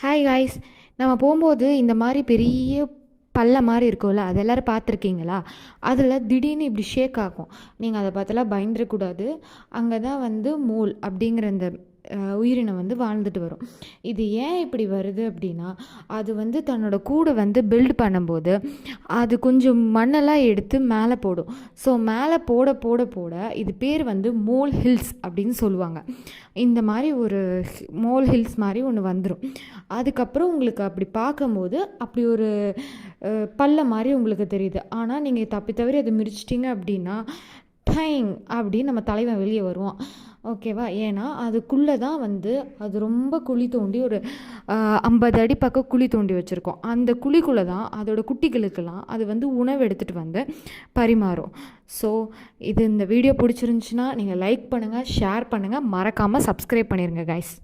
Hi guys. நம்ம போகும்போது இந்த மாதிரி பெரிய பள்ளம் மாதிரி இருக்கும்ல, அது எல்லோரும் பார்த்துருக்கீங்களா? அதில் திடீர்னு இப்படி ஷேக் ஆகும். நீங்கள் அதை பார்த்தெல்லாம் பயந்துடக்கூடாது. அங்கே தான் வந்து மோல் அப்படிங்கிற இந்த உயிரினம் வந்து வாழ்ந்துட்டு வரும். இது ஏன் இப்படி வருது அப்படின்னா, அது வந்து தன்னோட கூடை வந்து பில்ட் பண்ணும்போது அது கொஞ்சம் மண்ணெல்லாம் எடுத்து மேலே போடும். ஸோ மேலே போட போட போட இது பேர் வந்து மோல் ஹில்ஸ் அப்படின்னு சொல்லுவாங்க. இந்த மாதிரி ஒரு மோல் ஹில்ஸ் மாதிரி ஒன்று வந்துடும். அதுக்கப்புறம் உங்களுக்கு அப்படி பார்க்கும்போது அப்படி ஒரு பள்ளம் மாதிரி உங்களுக்கு தெரியுது. ஆனால் நீங்கள் தப்பி தவறி அதை மிதிச்சிட்டிங்க அப்படின்னா டைங் அப்படின்னு நம்ம தலைவன் வெளியே வருவான். ஓகேவா? ஏன்னா அதுக்குள்ளே தான் வந்து அது ரொம்ப குழி தோண்டி ஒரு 50 அடி பக்கம் குழி தோண்டி வச்சுருக்கோம். அந்த குழிக்குள்ளே தான் அதோடய குட்டிகளுக்கெல்லாம் அது வந்து உணவு எடுத்துகிட்டு வந்து பரிமாறும். ஸோ இந்த வீடியோ பிடிச்சிருந்துச்சின்னா நீங்கள் லைக் பண்ணுங்கள், ஷேர் பண்ணுங்கள், மறக்காமல் சப்ஸ்கிரைப் பண்ணிடுங்க கைஸ்.